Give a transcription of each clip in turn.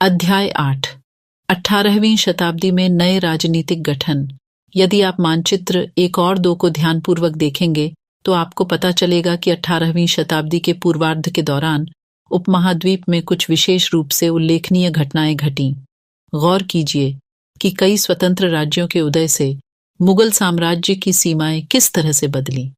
अध्याय 8। 18वीं शताब्दी में नए राजनीतिक गठन। यदि आप मानचित्र 1 और 2 को ध्यानपूर्वक देखेंगे तो आपको पता चलेगा कि 18वीं शताब्दी के पूर्वार्ध के दौरान उपमहाद्वीप में कुछ विशेष रूप से उल्लेखनीय घटनाएं घटीं। गौर कीजिए कि कई स्वतंत्र राज्यों के उदय से मुगल साम्राज्य की सीमाएं किस तरह से बदलीं।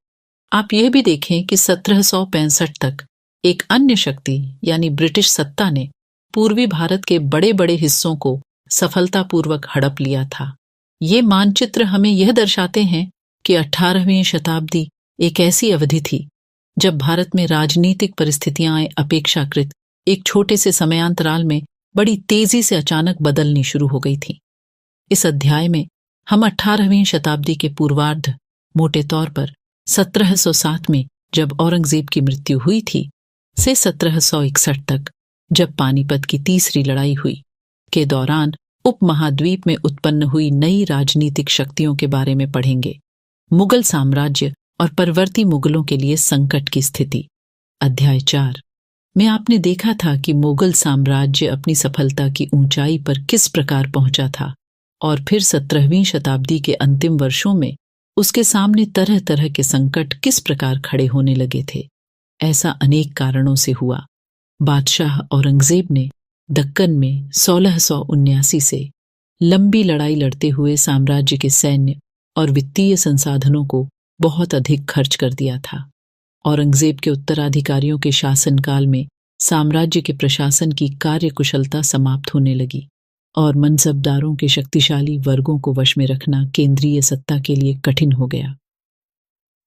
आप यह भी देखें कि 1765 तक एक अन्य शक्ति यानी ब्रिटिश सत्ता ने पूर्वी भारत के बड़े बड़े हिस्सों को सफलतापूर्वक हड़प लिया था। ये मानचित्र हमें यह दर्शाते हैं कि 18वीं शताब्दी एक ऐसी अवधि थी जब भारत में राजनीतिक परिस्थितियां अपेक्षाकृत एक छोटे से समयांतराल में बड़ी तेजी से अचानक बदलनी शुरू हो गई थी। इस अध्याय में हम 18वीं शताब्दी के पूर्वार्ध, मोटे तौर पर 1707 में जब औरंगजेब की मृत्यु हुई थी, से 1761 तक जब पानीपत की तीसरी लड़ाई हुई, के दौरान उपमहाद्वीप में उत्पन्न हुई नई राजनीतिक शक्तियों के बारे में पढ़ेंगे। मुगल साम्राज्य और परवर्ती मुगलों के लिए संकट की स्थिति। अध्याय 4 में आपने देखा था कि मुगल साम्राज्य अपनी सफलता की ऊंचाई पर किस प्रकार पहुंचा था और फिर 17वीं शताब्दी के अंतिम वर्षों में उसके सामने तरह तरह के संकट किस प्रकार खड़े होने लगे थे। ऐसा अनेक कारणों से हुआ। बादशाह औरंगजेब ने दक्कन में 1679 से लंबी लड़ाई लड़ते हुए साम्राज्य के सैन्य और वित्तीय संसाधनों को बहुत अधिक खर्च कर दिया था। औरंगजेब के उत्तराधिकारियों के शासनकाल में साम्राज्य के प्रशासन की कार्यकुशलता समाप्त होने लगी और मनसबदारों के शक्तिशाली वर्गों को वश में रखना केंद्रीय सत्ता के लिए कठिन हो गया।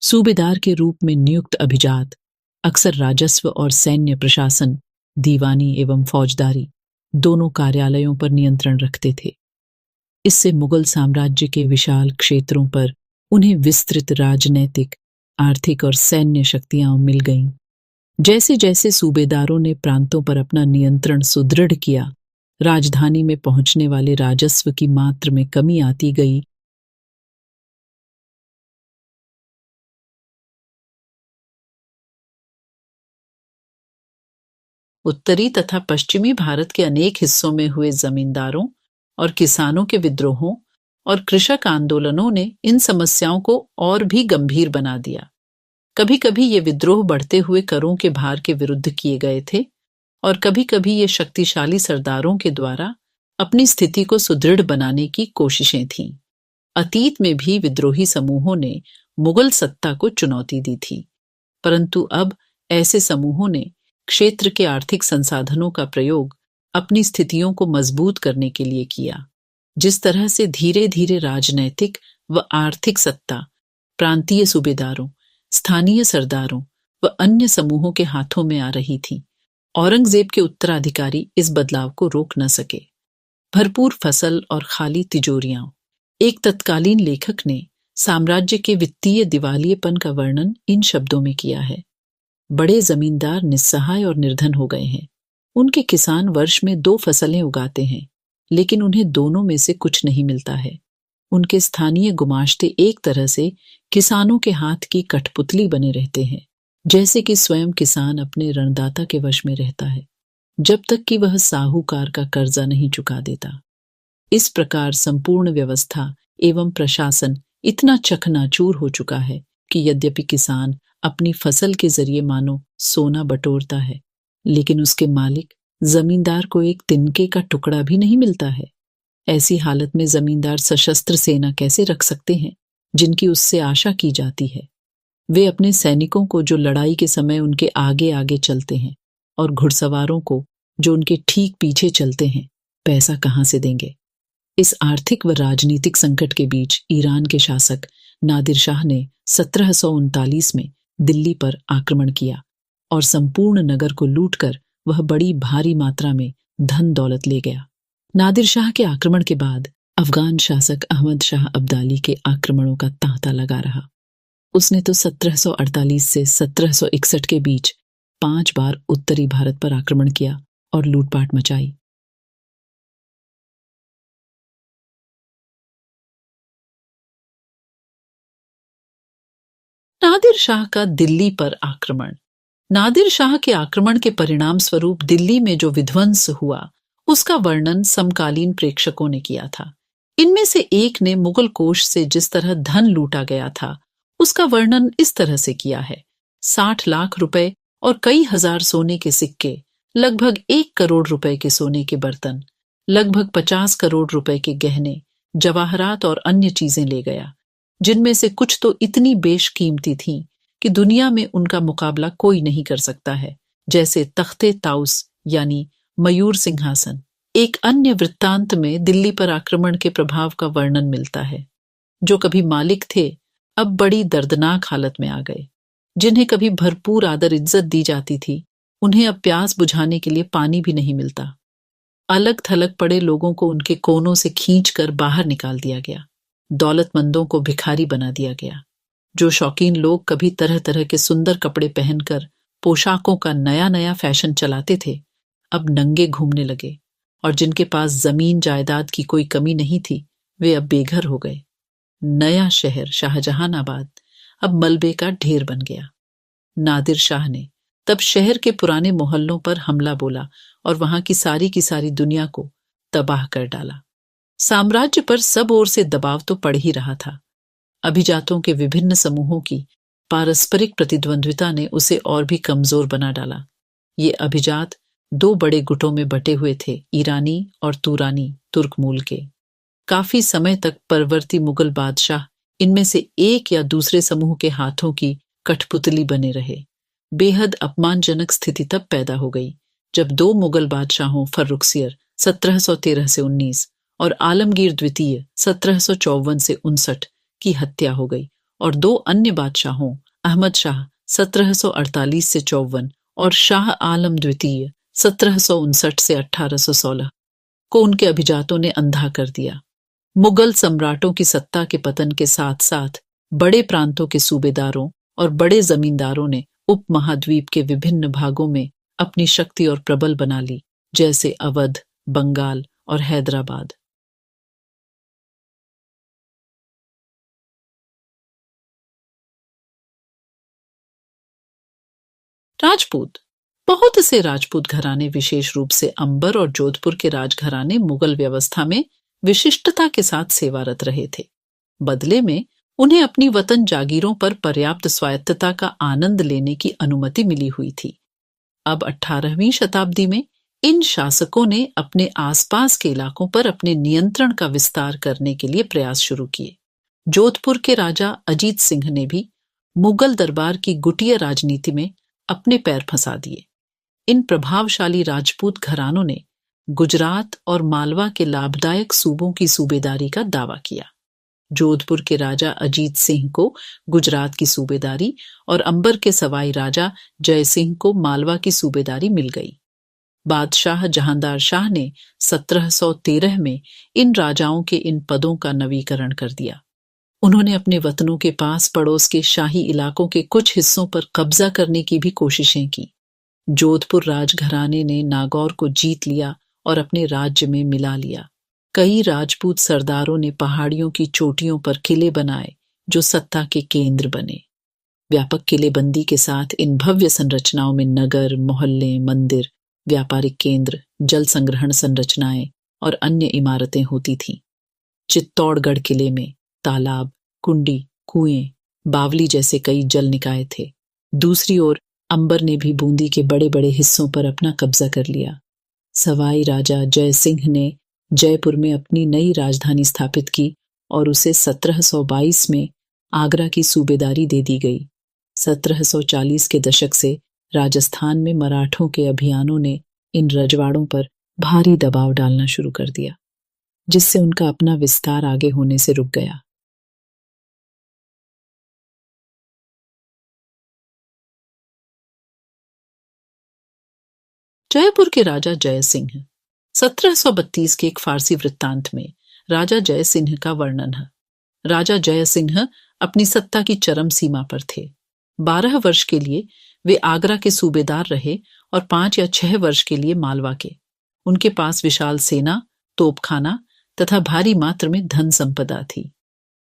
सूबेदार के रूप में नियुक्त अभिजात अक्सर राजस्व और सैन्य प्रशासन, दीवानी एवं फौजदारी दोनों कार्यालयों पर नियंत्रण रखते थे। इससे मुगल साम्राज्य के विशाल क्षेत्रों पर उन्हें विस्तृत राजनैतिक, आर्थिक और सैन्य शक्तियां मिल गईं। जैसे जैसे सूबेदारों ने प्रांतों पर अपना नियंत्रण सुदृढ़ किया, राजधानी में पहुंचने वाले राजस्व की मात्रा में कमी आती गई। उत्तरी तथा पश्चिमी भारत के अनेक हिस्सों में हुए जमींदारों और किसानों के विद्रोहों और कृषक आंदोलनों ने इन समस्याओं को और भी गंभीर बना दिया। कभी कभी ये विद्रोह बढ़ते हुए करों के भार के विरुद्ध किए गए थे और कभी कभी ये शक्तिशाली सरदारों के द्वारा अपनी स्थिति को सुदृढ़ बनाने की कोशिशें थीं। अतीत में भी विद्रोही समूहों ने मुगल सत्ता को चुनौती दी थी, परंतु अब ऐसे समूहों ने क्षेत्र के आर्थिक संसाधनों का प्रयोग अपनी स्थितियों को मजबूत करने के लिए किया। जिस तरह से धीरे धीरे राजनैतिक व आर्थिक सत्ता प्रांतीय सूबेदारों, स्थानीय सरदारों व अन्य समूहों के हाथों में आ रही थी, औरंगजेब के उत्तराधिकारी इस बदलाव को रोक न सके। भरपूर फसल और खाली तिजोरियां। एक तत्कालीन लेखक ने साम्राज्य के वित्तीय दिवालियेपन का वर्णन इन शब्दों में किया है। बड़े जमींदार निस्सहाय और निर्धन हो गए हैं। उनके किसान वर्ष में 2 फसलें उगाते हैं, लेकिन उन्हें दोनों में से कुछ नहीं मिलता है। उनके स्थानीय गुमाश्ते एक तरह से किसानों के हाथ की कठपुतली बने रहते हैं, जैसे कि स्वयं किसान अपने ऋणदाता के वश में रहता है, जब तक कि वह साहूकार का कर्जा नहीं चुका देता। इस प्रकार संपूर्ण व्यवस्था एवं प्रशासन इतना चकनाचूर हो चुका है कि यद्यपि किसान अपनी फसल के जरिए मानो सोना बटोरता है, लेकिन उसके मालिक जमींदार को एक तिनके का टुकड़ा भी नहीं मिलता है। ऐसी हालत में जमींदार सशस्त्र सेना कैसे रख सकते हैं जिनकी उससे आशा की जाती है? वे अपने सैनिकों को जो लड़ाई के समय उनके आगे आगे चलते हैं और घुड़सवारों को जो उनके ठीक पीछे चलते हैं, पैसा कहां से देंगे? इस आर्थिक व राजनीतिक संकट के बीच ईरान के शासक नादिर शाह ने 1739 में दिल्ली पर आक्रमण किया और संपूर्ण नगर को लूटकर वह बड़ी भारी मात्रा में धन दौलत ले गया। नादिर शाह के आक्रमण के बाद अफगान शासक अहमद शाह अब्दाली के आक्रमणों का तांता लगा रहा। उसने तो 1748 से 1761 के बीच 5 बार उत्तरी भारत पर आक्रमण किया और लूटपाट मचाई। नादिर शाह का दिल्ली पर आक्रमण। नादिर शाह के आक्रमण के परिणाम स्वरूप दिल्ली में जो विध्वंस हुआ उसका वर्णन समकालीन प्रेक्षकों ने किया था। इनमें से एक ने मुगल कोष से जिस तरह धन लूटा गया था, उसका वर्णन इस तरह से किया है। 60 लाख रुपए और कई हजार सोने के सिक्के, लगभग 1 करोड़ रुपए के सोने के बर्तन, लगभग 50 करोड़ रुपए के गहने, जवाहरात और अन्य चीजें ले गया, जिनमें से कुछ तो इतनी बेशकीमती थीं कि दुनिया में उनका मुकाबला कोई नहीं कर सकता है, जैसे तख्ते ताउस यानी मयूर सिंहासन। एक अन्य वृत्तांत में दिल्ली पर आक्रमण के प्रभाव का वर्णन मिलता है। जो कभी मालिक थे, अब बड़ी दर्दनाक हालत में आ गए। जिन्हें कभी भरपूर आदर इज्जत दी जाती थी, उन्हें अब प्यास बुझाने के लिए पानी भी नहीं मिलता। अलग थलग पड़े लोगों को उनके कोनों से खींचकर बाहर निकाल दिया गया। दौलतमंदों को भिखारी बना दिया गया। जो शौकीन लोग कभी तरह तरह के सुंदर कपड़े पहनकर पोशाकों का नया नया फैशन चलाते थे, अब नंगे घूमने लगे, और जिनके पास जमीन जायदाद की कोई कमी नहीं थी, वे अब बेघर हो गए। नया शहर शाहजहानाबाद अब मलबे का ढेर बन गया। नादिर शाह ने तब शहर के पुराने मोहल्लों पर हमला बोला और वहां की सारी दुनिया को तबाह कर डाला। साम्राज्य पर सब ओर से दबाव तो पड़ ही रहा था। अभिजातों के विभिन्न समूहों की पारस्परिक प्रतिद्वंद्विता ने उसे और भी कमजोर बना डाला। ये अभिजात 2 बड़े गुटों में बटे हुए थे, ईरानी और तुरानी, तुर्क मूल के। काफी समय तक परवर्ती मुगल बादशाह इनमें से एक या दूसरे समूह के हाथों की कठपुतली बने रहे। बेहद अपमानजनक स्थिति तब पैदा हो गई जब 2 मुगल बादशाहों फर्रुखसियर 1713 से 19 और आलमगीर द्वितीय 1754 से 59 की हत्या हो गई, और 2 अन्य बादशाहों अहमद शाह 1748 से 54 और शाह आलम द्वितीय 1759 से 1816 को उनके अभिजातों ने अंधा कर दिया। मुगल सम्राटों की सत्ता के पतन के साथ साथ बड़े प्रांतों के सूबेदारों और बड़े जमींदारों ने उपमहाद्वीप के विभिन्न भागों में अपनी शक्ति और प्रबल बना ली, जैसे अवध, बंगाल और हैदराबाद। राजपूत। बहुत से राजपूत घराने, विशेष रूप से अंबर और जोधपुर के राजघराने, मुगल व्यवस्था में विशिष्टता के साथ सेवारत रहे थे। बदले में उन्हें अपनी वतन जागीरों पर पर्याप्त स्वायत्तता का आनंद लेने की अनुमति मिली हुई थी। अब 18वीं शताब्दी में इन शासकों ने अपने आसपास के इलाकों पर अपने नियंत्रण का विस्तार करने के लिए प्रयास शुरू किए। जोधपुर के राजा अजीत सिंह ने भी मुगल दरबार की गुटिया राजनीति में अपने पैर फंसा दिए। इन प्रभावशाली राजपूत घरानों ने गुजरात और मालवा के लाभदायक सूबों की सूबेदारी का दावा किया। जोधपुर के राजा अजीत सिंह को गुजरात की सूबेदारी और अंबर के सवाई राजा जय सिंह को मालवा की सूबेदारी मिल गई। बादशाह जहांदार शाह ने 1713 में इन राजाओं के इन पदों का नवीकरण कर दिया। उन्होंने अपने वतनों के पास पड़ोस के शाही इलाकों के कुछ हिस्सों पर कब्जा करने की भी कोशिशें की। जोधपुर राजघराने ने नागौर को जीत लिया और अपने राज्य में मिला लिया। कई राजपूत सरदारों ने पहाड़ियों की चोटियों पर किले बनाए जो सत्ता के केंद्र बने। व्यापक किलेबंदी के साथ इन भव्य संरचनाओं में नगर, मोहल्ले, मंदिर, व्यापारिक केंद्र, जल संग्रहण संरचनाएं और अन्य इमारतें होती थीं। चित्तौड़गढ़ किले में तालाब, कुंडी, कुएं, बावली जैसे कई जल निकाय थे। दूसरी ओर अंबर ने भी बूंदी के बड़े बड़े हिस्सों पर अपना कब्जा कर लिया। सवाई राजा जय सिंह ने जयपुर में अपनी नई राजधानी स्थापित की और उसे 1722 में आगरा की सूबेदारी दे दी गई। 1740 के दशक से राजस्थान में मराठों के अभियानों ने इन रजवाड़ों पर भारी दबाव डालना शुरू कर दिया, जिससे उनका अपना विस्तार आगे होने से रुक गया। जयपुर के राजा जय सिंह। 1732 के एक फारसी वृत्तांत में राजा जय सिंह का वर्णन है। राजा जय सिंह अपनी सत्ता की चरम सीमा पर थे। 12 वर्ष के लिए वे आगरा के सूबेदार रहे और 5 या 6 वर्ष के लिए मालवा के। उनके पास विशाल सेना, तोपखाना तथा भारी मात्रा में धन संपदा थी।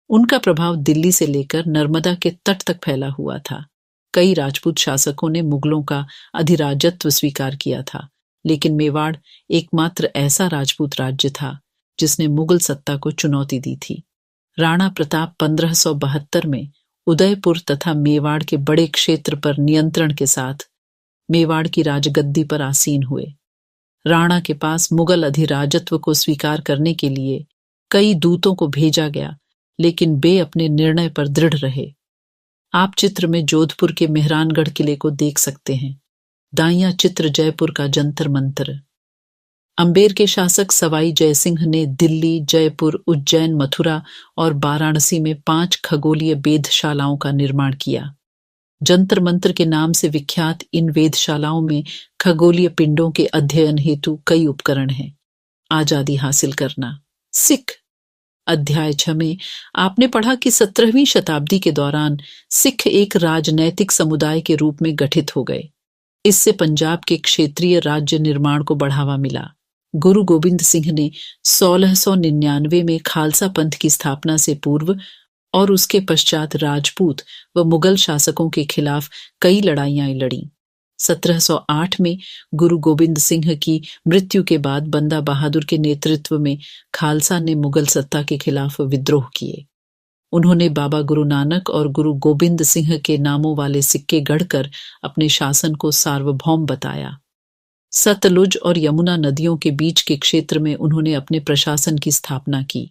उनका प्रभाव दिल्ली से लेकर नर्मदा के तट तक फैला हुआ था। कई राजपूत शासकों ने मुगलों का अधिराजत्व स्वीकार किया था, लेकिन मेवाड़ एकमात्र ऐसा राजपूत राज्य था जिसने मुगल सत्ता को चुनौती दी थी। राणा प्रताप 1572 में उदयपुर तथा मेवाड़ के बड़े क्षेत्र पर नियंत्रण के साथ मेवाड़ की राजगद्दी पर आसीन हुए। राणा के पास मुगल अधिराजत्व को स्वीकार करने के लिए कई दूतों को भेजा गया, लेकिन वे अपने निर्णय पर दृढ़ रहे। आप चित्र में जोधपुर के मेहरानगढ़ किले को देख सकते हैं। दाइयां चित्र जयपुर का जंतर मंतर। अंबेर के शासक सवाई जयसिंह ने दिल्ली, जयपुर, उज्जैन, मथुरा और वाराणसी में 5 खगोलीय वेधशालाओं का निर्माण किया। जंतर मंत्र के नाम से विख्यात इन वेधशालाओं में खगोलीय पिंडों के अध्ययन हेतु कई उपकरण हैं। आजादी हासिल करना। सिख। अध्याय 6 में आपने पढ़ा कि 17वीं शताब्दी के दौरान सिख एक राजनैतिक समुदाय के रूप में गठित हो गए। इससे पंजाब के क्षेत्रीय राज्य निर्माण को बढ़ावा मिला। गुरु गोबिंद सिंह ने 1699 में खालसा पंथ की स्थापना से पूर्व और उसके पश्चात राजपूत व मुगल शासकों के खिलाफ कई लड़ाइयां लड़ी। 1708 में गुरु गोबिंद सिंह की मृत्यु के बाद बंदा बहादुर के नेतृत्व में खालसा ने मुगल सत्ता के खिलाफ विद्रोह किए। उन्होंने बाबा गुरु नानक और गुरु गोबिंद सिंह के नामों वाले सिक्के गढ़कर अपने शासन को सार्वभौम बताया। सतलुज और यमुना नदियों के बीच के क्षेत्र में उन्होंने अपने प्रशासन की स्थापना की।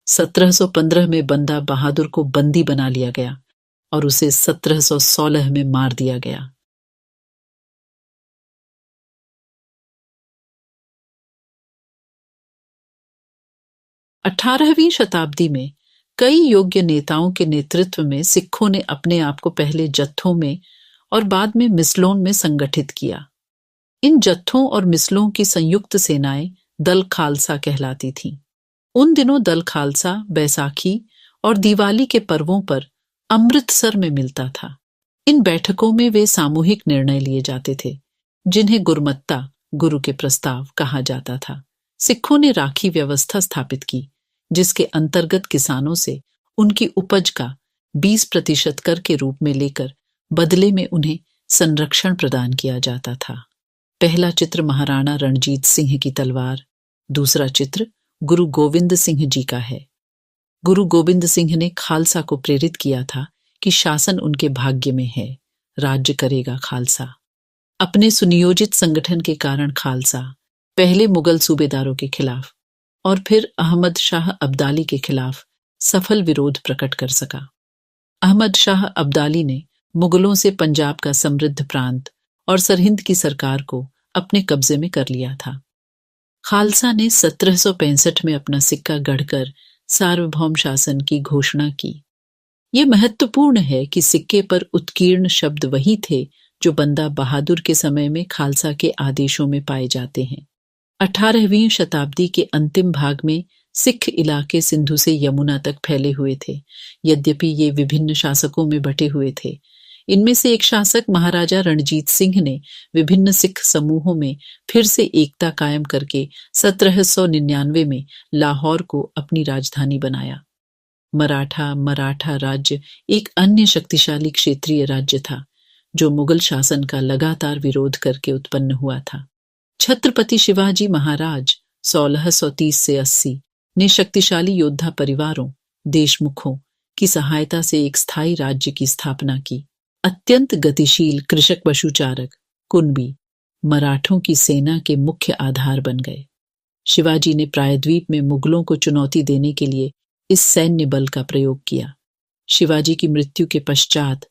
1715 में बंदा बहादुर को बंदी बना लिया गया और उसे 1716 में मार दिया गया। अठारहवीं शताब्दी में कई योग्य नेताओं के नेतृत्व में सिखों ने अपने आप को पहले जत्थों में और बाद में मिसलों में संगठित किया। इन जत्थों और मिसलों की संयुक्त सेनाएं दल खालसा कहलाती थीं। उन दिनों दल खालसा बैसाखी और दिवाली के पर्वों पर अमृतसर में मिलता था। इन बैठकों में वे सामूहिक निर्णय लिए जाते थे, जिन्हें गुरमत्ता, गुरु के प्रस्ताव कहा जाता था। सिखों ने राखी व्यवस्था स्थापित की, जिसके अंतर्गत किसानों से उनकी उपज का 20% कर के रूप में लेकर बदले में उन्हें संरक्षण प्रदान किया जाता था। पहला चित्र महाराणा रणजीत सिंह की तलवार, दूसरा चित्र गुरु गोविंद सिंह जी का है। गुरु गोविंद सिंह ने खालसा को प्रेरित किया था कि शासन उनके भाग्य में है, राज्य करेगा खालसा। अपने सुनियोजित संगठन के कारण खालसा पहले मुगल सूबेदारों के खिलाफ और फिर अहमद शाह अब्दाली के खिलाफ सफल विरोध प्रकट कर सका। अहमद शाह अब्दाली ने मुगलों से पंजाब का समृद्ध प्रांत और सरहिंद की सरकार को अपने कब्जे में कर लिया था। खालसा ने 1765 में अपना सिक्का गढ़कर सार्वभौम शासन की घोषणा की। यह महत्वपूर्ण है कि सिक्के पर उत्कीर्ण शब्द वही थे जो बंदा बहादुर के समय में खालसा के आदेशों में पाए जाते हैं। 18वीं शताब्दी के अंतिम भाग में सिख इलाके सिंधु से यमुना तक फैले हुए थे। यद्यपि ये विभिन्न शासकों में बटे हुए थे। इनमें से एक शासक महाराजा रणजीत सिंह ने विभिन्न सिख समूहों में फिर से एकता कायम करके 1799 में लाहौर को अपनी राजधानी बनाया। मराठा राज्य एक अन्य शक्तिशाली क्षेत्रीय राज्य था जो मुगल शासन का लगातार विरोध करके उत्पन्न हुआ था। छत्रपति शिवाजी महाराज 1630 से 80 ने शक्तिशाली योद्धा परिवारों, देशमुखों की सहायता से एक स्थायी राज्य की स्थापना की। अत्यंत गतिशील कृषक पशुचारक कुणबी मराठों की सेना के मुख्य आधार बन गए। शिवाजी ने प्रायद्वीप में मुगलों को चुनौती देने के लिए इस सैन्य बल का प्रयोग किया। शिवाजी की मृत्यु के पश्चात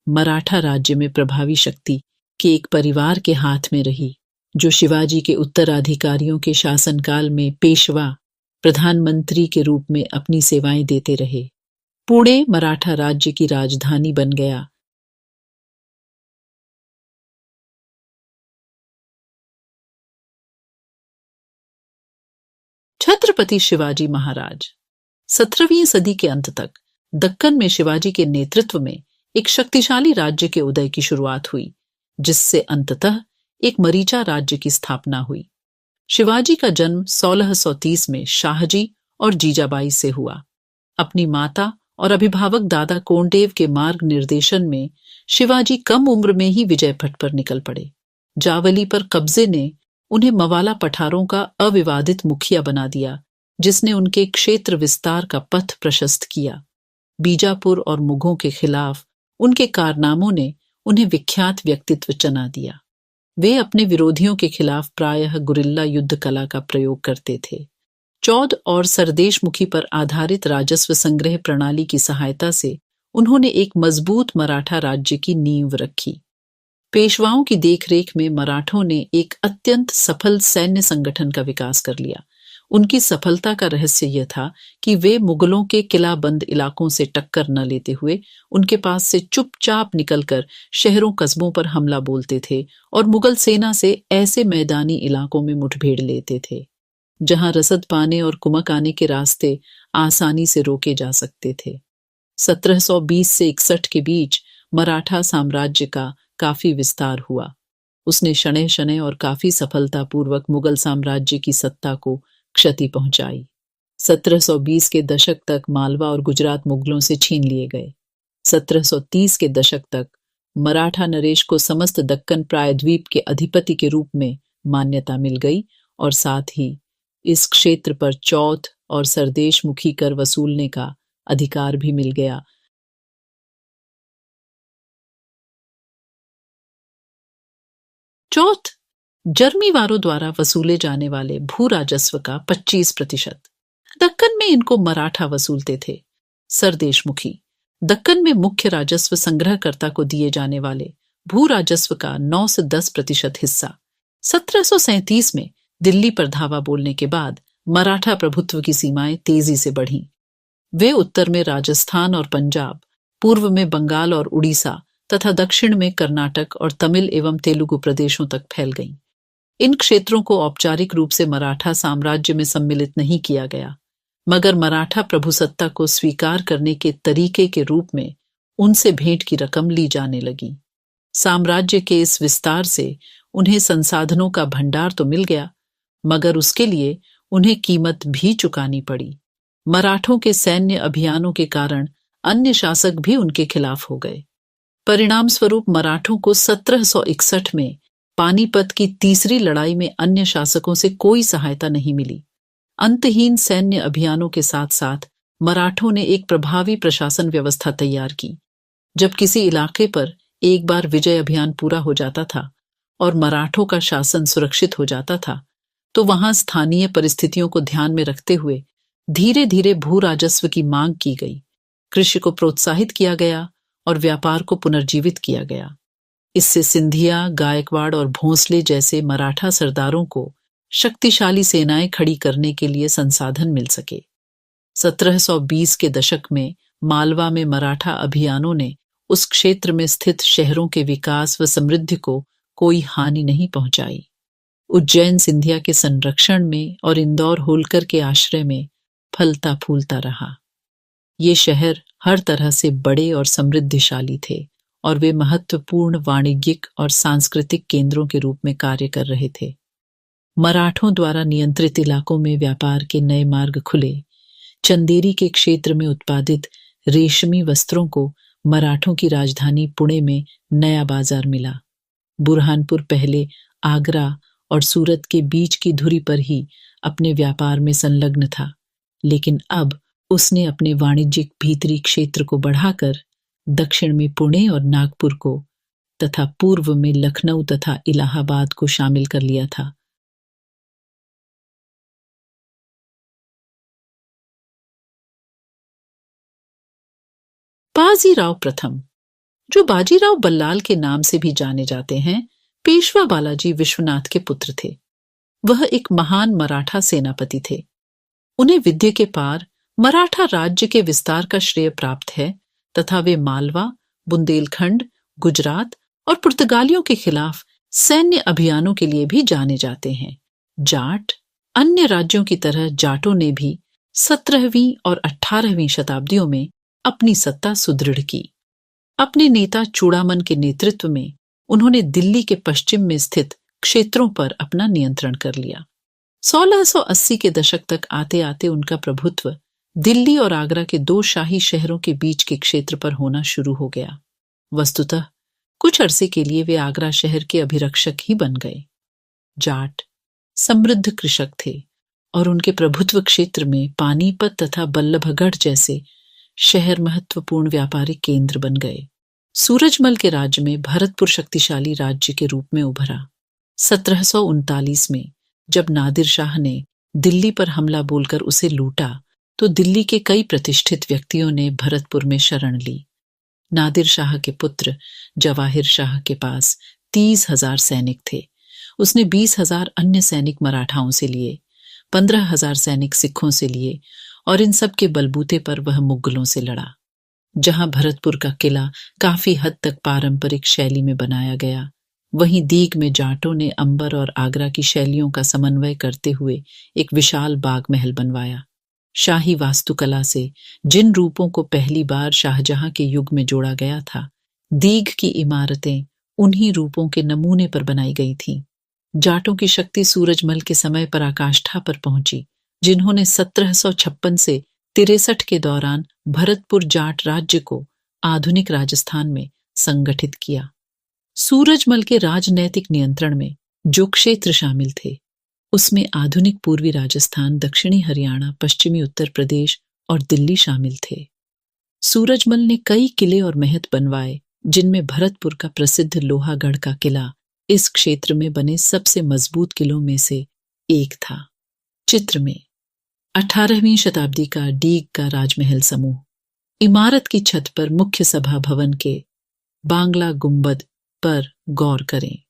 मराठा राज्य में प्रभावी शक्ति के एक परिवार के हाथ में रही, जो शिवाजी के उत्तराधिकारियों के शासनकाल में पेशवा प्रधानमंत्री के रूप में अपनी सेवाएं देते रहे। पुणे मराठा राज्य की राजधानी बन गया। छत्रपति शिवाजी महाराज 17वीं सदी के अंत तक दक्कन में शिवाजी के नेतृत्व में एक शक्तिशाली राज्य के उदय की शुरुआत हुई, जिससे अंततः एक मरीचा राज्य की स्थापना हुई। शिवाजी का जन्म 1630 में शाहजी और जीजाबाई से हुआ। अपनी माता और अभिभावक दादा कोंडेव के मार्ग निर्देशन में शिवाजी कम उम्र में ही विजय पथ पर निकल पड़े। जावली पर कब्जे ने उन्हें मवाला पठारों का अविवादित मुखिया बना दिया, जिसने उनके क्षेत्र विस्तार का पथ प्रशस्त किया। बीजापुर और मुगलों के खिलाफ उनके कारनामों ने उन्हें विख्यात व्यक्तित्व चना दिया। वे अपने विरोधियों के खिलाफ प्रायः गुरिल्ला युद्ध कला का प्रयोग करते थे। चौद और सरदेशमुखी पर आधारित राजस्व संग्रह प्रणाली की सहायता से उन्होंने एक मजबूत मराठा राज्य की नींव रखी। पेशवाओं की देखरेख में मराठों ने एक अत्यंत सफल सैन्य संगठन का विकास कर लिया। उनकी सफलता का रहस्य यह था कि वे मुगलों के किलाबंद इलाकों से टक्कर न लेते हुए उनके पास से चुपचाप निकलकर शहरों कस्बों पर हमला बोलते थे और मुगल सेना से ऐसे मैदानी इलाकों में मुठभेड़ लेते थे जहां रसद पाने और कुमक आने के रास्ते आसानी से रोके जा सकते थे। 1720 से 61 के बीच मराठा साम्राज्य का काफी विस्तार हुआ। उसने शनैः शनैः और काफी सफलतापूर्वक मुगल साम्राज्य की सत्ता को क्षति पहुंचाई। 1720 के दशक तक मालवा और गुजरात मुगलों से छीन लिए गए। 1730 के दशक तक मराठा नरेश को समस्त दक्कन प्रायद्वीप के अधिपति के रूप में मान्यता मिल गई और साथ ही इस क्षेत्र पर चौथ और सरदेशमुखी कर वसूलने का अधिकार भी मिल गया। चौथ जर्मीवारों द्वारा वसूले जाने वाले भू राजस्व का 25%। दक्कन में इनको मराठा वसूलते थे। सरदेशमुखी दक्कन में मुख्य राजस्व संग्रहकर्ता को दिए जाने वाले भू राजस्व का 9 से 10% हिस्सा। 1737 में दिल्ली पर धावा बोलने के बाद मराठा प्रभुत्व की सीमाएं तेजी से बढ़ीं। वे उत्तर में राजस्थान और पंजाब, पूर्व में बंगाल और उड़ीसा तथा दक्षिण में कर्नाटक और तमिल एवं तेलुगु प्रदेशों तक फैल गईं। इन क्षेत्रों को औपचारिक रूप से मराठा साम्राज्य में सम्मिलित नहीं किया गया, मगर मराठा प्रभुसत्ता को स्वीकार करने के तरीके के रूप में उनसे भेंट की रकम ली जाने लगी। साम्राज्य के इस विस्तार से उन्हें संसाधनों का भंडार तो मिल गया, मगर उसके लिए उन्हें कीमत भी चुकानी पड़ी। मराठों के सैन्य अभियानों के कारण अन्य शासक भी उनके खिलाफ हो गए। परिणाम स्वरूप मराठों को 1761 में पानीपत की तीसरी लड़ाई में अन्य शासकों से कोई सहायता नहीं मिली। अंतहीन सैन्य अभियानों के साथ साथ मराठों ने एक प्रभावी प्रशासन व्यवस्था तैयार की। जब किसी इलाके पर एक बार विजय अभियान पूरा हो जाता था और मराठों का शासन सुरक्षित हो जाता था, तो वहां स्थानीय परिस्थितियों को ध्यान में रखते हुए धीरे धीरे भू राजस्व की मांग की गई, कृषि को प्रोत्साहित किया गया और व्यापार को पुनर्जीवित किया गया। इससे सिंधिया, गायकवाड़ और भोंसले जैसे मराठा सरदारों को शक्तिशाली सेनाएं खड़ी करने के लिए संसाधन मिल सके। 1720 के दशक में मालवा में मराठा अभियानों ने उस क्षेत्र में स्थित शहरों के विकास व समृद्धि को कोई हानि नहीं पहुंचाई। उज्जैन सिंधिया के संरक्षण में और इंदौर होलकर के आश्रय में फलता फूलता रहा। ये शहर हर तरह से बड़े और समृद्धिशाली थे और वे महत्वपूर्ण वाणिज्यिक और सांस्कृतिक केंद्रों के रूप में कार्य कर रहे थे। मराठों द्वारा नियंत्रित इलाकों में व्यापार के नए मार्ग खुले। चंदेरी के क्षेत्र में उत्पादित रेशमी वस्त्रों को मराठों की राजधानी पुणे में नया बाजार मिला। बुरहानपुर पहले आगरा और सूरत के बीच की धुरी पर ही अपने व्यापार में संलग्न था, लेकिन अब उसने अपने वाणिज्यिक भीतरी क्षेत्र को बढ़ाकर दक्षिण में पुणे और नागपुर को तथा पूर्व में लखनऊ तथा इलाहाबाद को शामिल कर लिया था। बाजीराव प्रथम, जो बाजीराव बल्लाल के नाम से भी जाने जाते हैं, पेशवा बालाजी विश्वनाथ के पुत्र थे। वह एक महान मराठा सेनापति थे। उन्हें विद्या के पार मराठा राज्य के विस्तार का श्रेय प्राप्त है तथा वे मालवा, बुंदेलखंड, गुजरात और पुर्तगालियों के खिलाफ सैन्य अभियानों के लिए भी जाने जाते हैं। जाट, अन्य राज्यों की तरह जाटों ने भी 17वीं और 18वीं शताब्दियों में अपनी सत्ता सुदृढ़ की। अपने नेता चूड़ामन के नेतृत्व में उन्होंने दिल्ली के पश्चिम में स्थित क्षेत्रों पर अपना नियंत्रण कर लिया। 1680 के दशक तक आते आते उनका प्रभुत्व दिल्ली और आगरा के दो शाही शहरों के बीच के क्षेत्र पर होना शुरू हो गया। वस्तुतः कुछ अरसे के लिए वे आगरा शहर के अभिरक्षक ही बन गए। जाट, समृद्ध कृषक थे और उनके प्रभुत्व क्षेत्र में पानीपत तथा बल्लभगढ़ जैसे शहर महत्वपूर्ण व्यापारिक केंद्र बन गए। सूरजमल के राज्य में भरतपुर शक्तिशाली राज्य के रूप में उभरा। 1739 में जब नादिर शाह ने दिल्ली पर हमला बोलकर उसे लूटा तो दिल्ली के कई प्रतिष्ठित व्यक्तियों ने भरतपुर में शरण ली। नादिर शाह के पुत्र जवाहिर शाह के पास 30,000 सैनिक थे। उसने 20,000 अन्य सैनिक मराठाओं से लिए, 15,000 सैनिक सिखों से लिए और इन सब के बलबूते पर वह मुगलों से लड़ा। जहां भरतपुर का किला काफी हद तक पारंपरिक शैली में बनाया गया, वहीं दीग में जाटों ने अंबर और आगरा की शैलियों का समन्वय करते हुए एक विशाल बाग महल बनवाया। शाही वास्तुकला से जिन रूपों को पहली बार शाहजहां के युग में जोड़ा गया था, दीग की इमारतें उन्हीं रूपों के नमूने पर बनाई गई थीं। जाटों की शक्ति सूरजमल के समय पराकाष्ठा पर पहुंची, जिन्होंने 1756 से 63 के दौरान भरतपुर जाट राज्य को आधुनिक राजस्थान में संगठित किया। सूरजमल के राजनैतिक नियंत्रण में जो क्षेत्र शामिल थे, उसमें आधुनिक पूर्वी राजस्थान, दक्षिणी हरियाणा, पश्चिमी उत्तर प्रदेश और दिल्ली शामिल थे। सूरजमल ने कई किले और महल बनवाए, जिनमें भरतपुर का प्रसिद्ध लोहागढ़ का किला इस क्षेत्र में बने सबसे मजबूत किलों में से एक था। चित्र में 18वीं शताब्दी का डीग का राजमहल समूह। इमारत की छत पर मुख्य सभा भवन के बांग्ला गुंबद पर गौर करें।